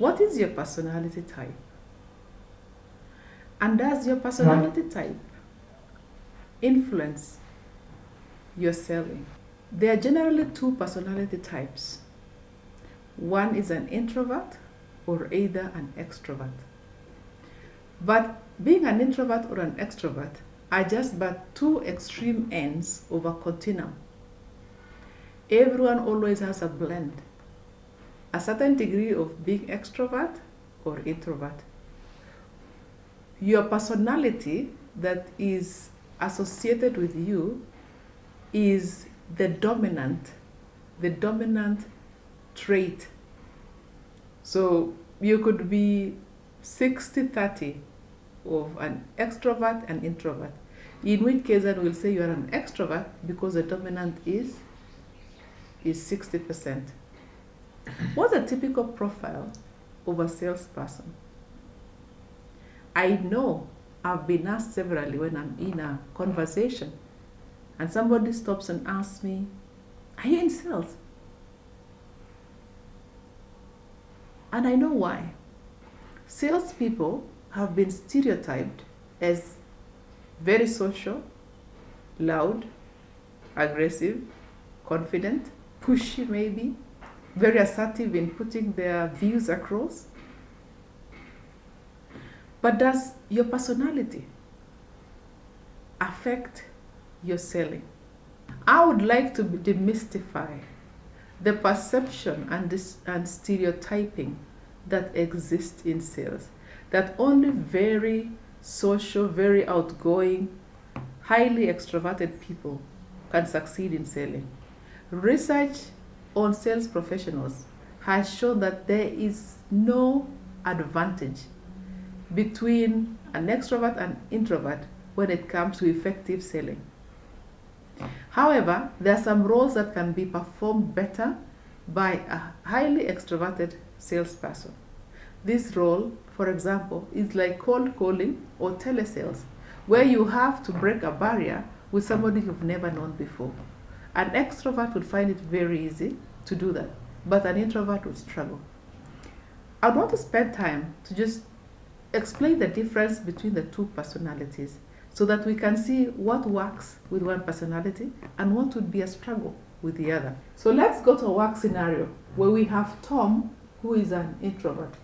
what is your personality type? And does your personality type influence your selling? There are generally two personality types. One is an introvert or either an extrovert. But being an introvert or an extrovert are just but two extreme ends of a continuum. Everyone always has a blend, a certain degree of being extrovert or introvert. Your personality that is associated with you is the dominant trait. So you could be 60-30 of an extrovert and introvert, in which case then we'll say you are an extrovert because the dominant is 60%. What's a typical profile of a salesperson? I know I've been asked severally when I'm in a conversation and somebody stops and asks me, are you in sales? And I know why. Salespeople have been stereotyped as very social, loud, aggressive, confident, pushy maybe, very assertive in putting their views across. But does your personality affect your selling? I would like to demystify the perception and stereotyping that exists in sales, that only very social, very outgoing, highly extroverted people can succeed in selling. Research on sales professionals has shown that there is no advantage between an extrovert and introvert when it comes to effective selling. However, there are some roles that can be performed better by a highly extroverted salesperson. This role, for example, is like cold calling or telesales, where you have to break a barrier with somebody you've never known before. An extrovert would find it very easy to do that, but an introvert would struggle. I want to spend time to just explain the difference between the two personalities so that we can see what works with one personality and what would be a struggle with the other. So let's go to a work scenario where we have Tom, who is an introvert.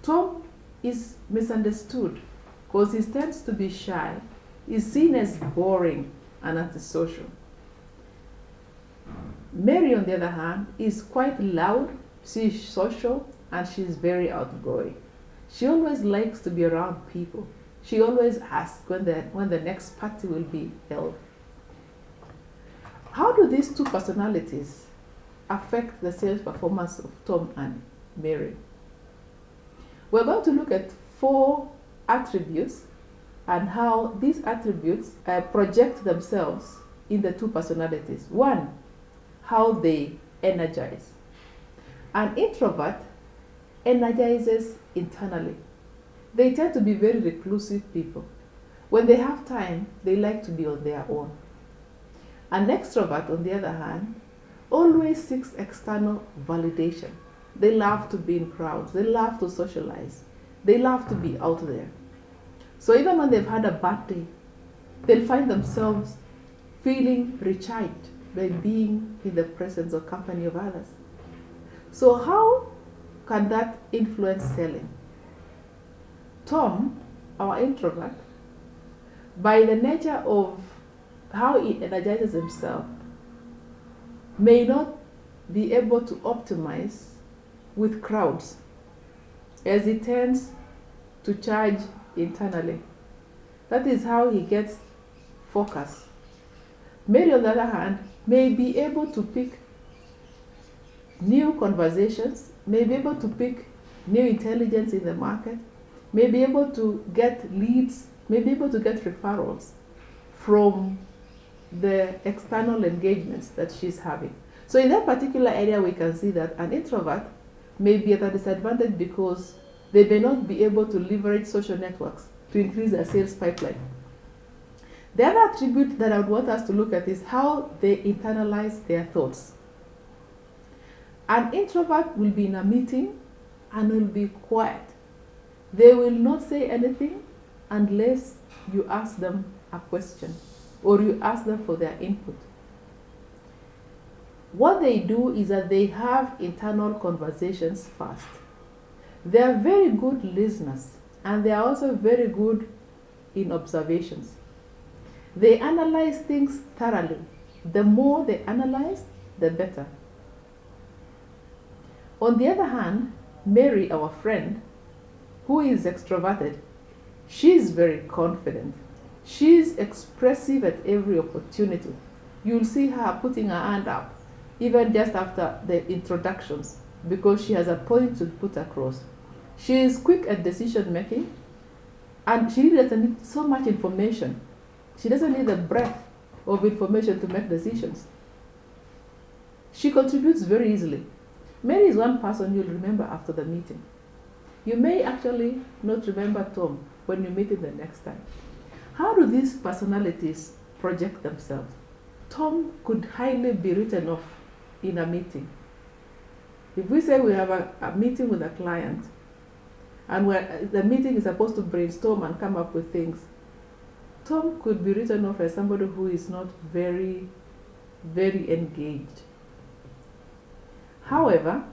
Tom is misunderstood because he tends to be shy, is seen as boring and antisocial. Mary, on the other hand, is quite loud, she's social, and she's very outgoing. She always likes to be around people. She always asks when the next party will be held. How do these two personalities affect the sales performance of Tom and Mary? We're going to look at 4 attributes and how these attributes project themselves in the two personalities. 1, how they energize. An introvert energizes internally. They tend to be very reclusive people. When they have time, they like to be on their own. An extrovert, on the other hand, always seeks external validation. They love to be in crowds. They love to socialize. They love to be out there. So even when they've had a bad day, they'll find themselves feeling recharged by being in the presence or company of others. So how can that influence selling? Tom, our introvert, by the nature of how he energizes himself, may not be able to optimize with crowds as he tends to charge internally. That is how he gets focus. Mary, on the other hand, may be able to pick new conversations, may be able to pick new intelligence in the market, may be able to get leads, may be able to get referrals from the external engagements that she's having. So in that particular area, we can see that an introvert may be at a disadvantage because they may not be able to leverage social networks to increase their sales pipeline. The other attribute that I would want us to look at is how they internalize their thoughts. An introvert will be in a meeting and will be quiet. They will not say anything unless you ask them a question or you ask them for their input. What they do is that they have internal conversations first. They are very good listeners, and they are also very good in observations. They analyze things thoroughly. The more they analyze, the better. On the other hand, Mary, our friend, who is extroverted, she's very confident. She's expressive at every opportunity. You'll see her putting her hand up, even just after the introductions, because she has a point to put across. She is quick at decision making, and she doesn't need so much information. She doesn't need a breadth of information to make decisions. She contributes very easily. Mary is one person you'll remember after the meeting. You may actually not remember Tom when you meet him the next time. How do these personalities project themselves? Tom could highly be written off in a meeting. If we say we have a meeting with a client, and the meeting is supposed to brainstorm and come up with things, Tom could be written off as somebody who is not very, very engaged. However,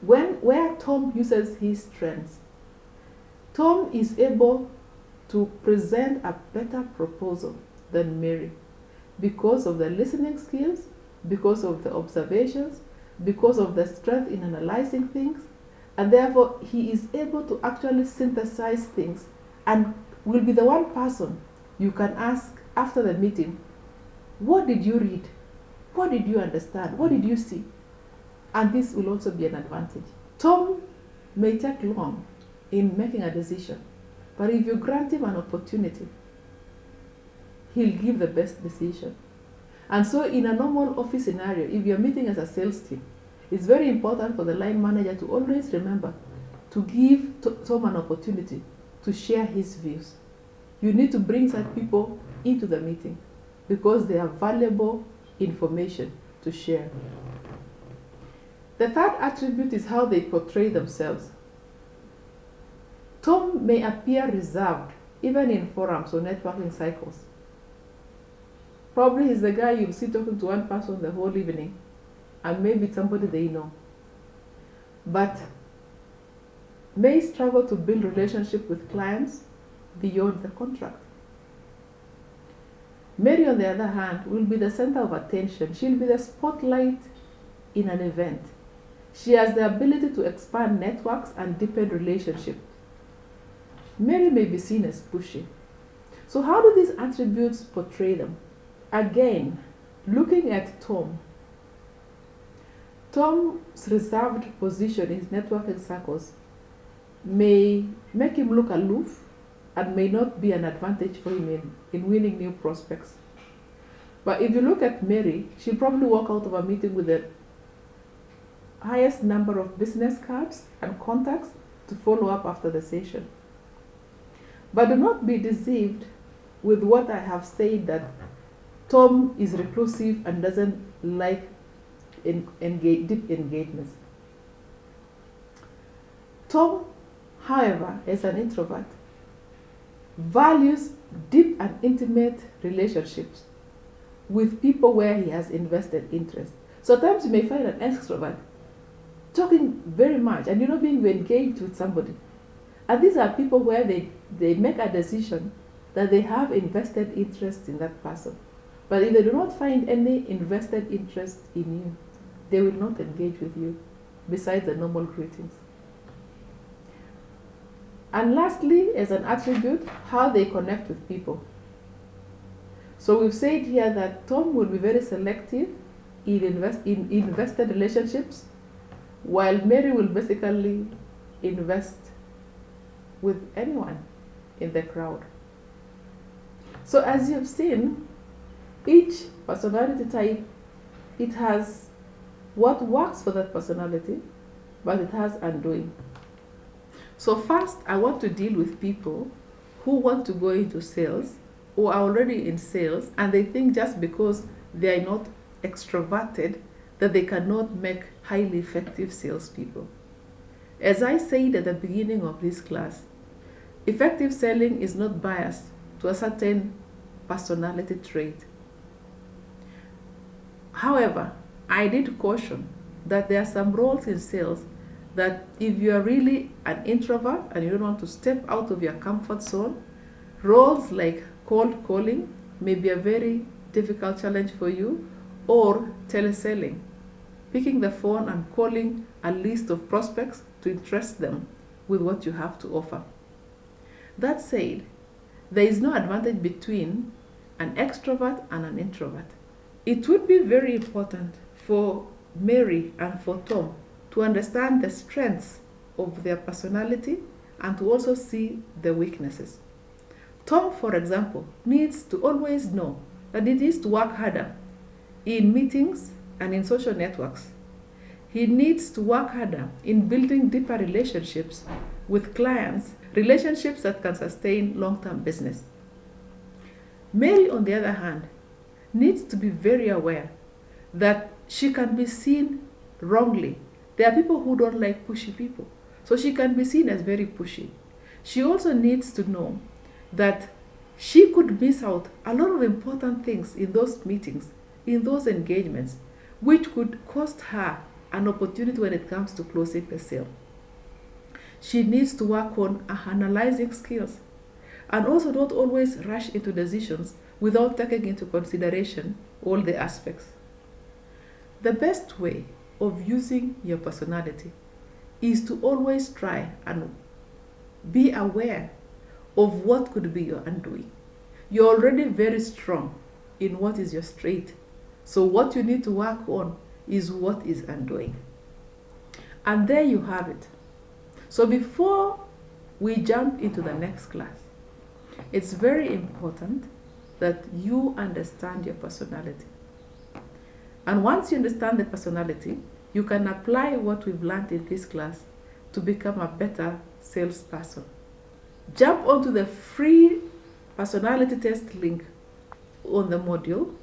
where Tom uses his strengths, Tom is able to present a better proposal than Mary because of the listening skills, because of the observations, because of the strength in analyzing things, and therefore he is able to actually synthesize things and will be the one person you can ask after the meeting, what did you read? What did you understand? What did you see? And this will also be an advantage. Tom may take long in making a decision, but if you grant him an opportunity, he'll give the best decision. And so in a normal office scenario, if you're meeting as a sales team, it's very important for the line manager to always remember to give Tom an opportunity to share his views. You need to bring such people into the meeting because they have valuable information to share. The third attribute is how they portray themselves. Tom may appear reserved even in forums or networking cycles. Probably he's the guy you'll see talking to one person the whole evening, and maybe somebody they know. But may struggle to build relationship with clients beyond the contract. Mary, on the other hand, will be the center of attention. She'll be the spotlight in an event. She has the ability to expand networks and deepen relationships. Mary may be seen as pushy. So how do these attributes portray them? Again, looking at Tom. Tom's reserved position in networking circles may make him look aloof and may not be an advantage for him in winning new prospects. But if you look at Mary, she'll probably walk out of a meeting with the highest number of business cards and contacts to follow up after the session. But do not be deceived with what I have said that Tom is reclusive and doesn't like deep engagements. Tom, however, as an introvert, values deep and intimate relationships with people where he has invested interest. Sometimes you may find an extrovert talking very much and you're not being engaged with somebody. And these are people where they make a decision that they have invested interest in that person. But if they do not find any invested interest in you, they will not engage with you, besides the normal greetings. And lastly, as an attribute, how they connect with people. So we've said here that Tom will be very selective in invested relationships, while Mary will basically invest with anyone in the crowd. So as you've seen, each personality type, it has what works for that personality, but it has undoing. So first, I want to deal with people who want to go into sales, who are already in sales, and they think just because they are not extroverted, that they cannot make highly effective salespeople. As I said at the beginning of this class, effective selling is not biased to a certain personality trait. However, I did caution that there are some roles in sales that if you are really an introvert and you don't want to step out of your comfort zone, roles like cold calling may be a very difficult challenge for you, or teleselling, picking the phone and calling a list of prospects to interest them with what you have to offer. That said, there is no advantage between an extrovert and an introvert. It would be very important for Mary and for Tom to understand the strengths of their personality and to also see the weaknesses. Tom, for example, needs to always know that he needs to work harder in meetings and in social networks. He needs to work harder in building deeper relationships with clients, relationships that can sustain long-term business. Mary, on the other hand, needs to be very aware that she can be seen wrongly. There are people who don't like pushy people, so she can be seen as very pushy. She also needs to know that she could miss out a lot of important things in those meetings, in those engagements, which could cost her an opportunity when it comes to closing the sale. She needs to work on her analyzing skills and also not always rush into decisions without taking into consideration all the aspects. The best way of using your personality is to always try and be aware of what could be your undoing. You're already very strong in what is your strength. So what you need to work on is what is undoing. And there you have it. So before we jump into the next class, it's very important that you understand your personality. And once you understand the personality, you can apply what we've learned in this class to become a better salesperson. Jump onto the free personality test link on the module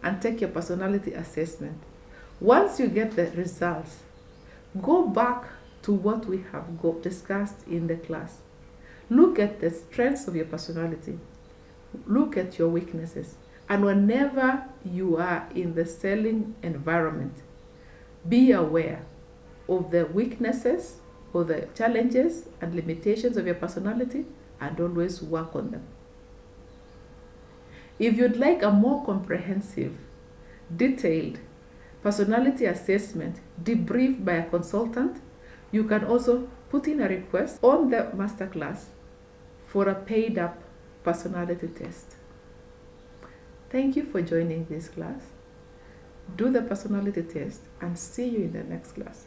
and take your personality assessment. Once you get the results, go back to what we have discussed in the class. Look at the strengths of your personality. Look at your weaknesses. And whenever you are in the selling environment, be aware of the weaknesses or the challenges and limitations of your personality and always work on them. If you'd like a more comprehensive, detailed personality assessment debriefed by a consultant, you can also put in a request on the masterclass for a paid up personality test. Thank you for joining this class. Do the personality test and see you in the next class.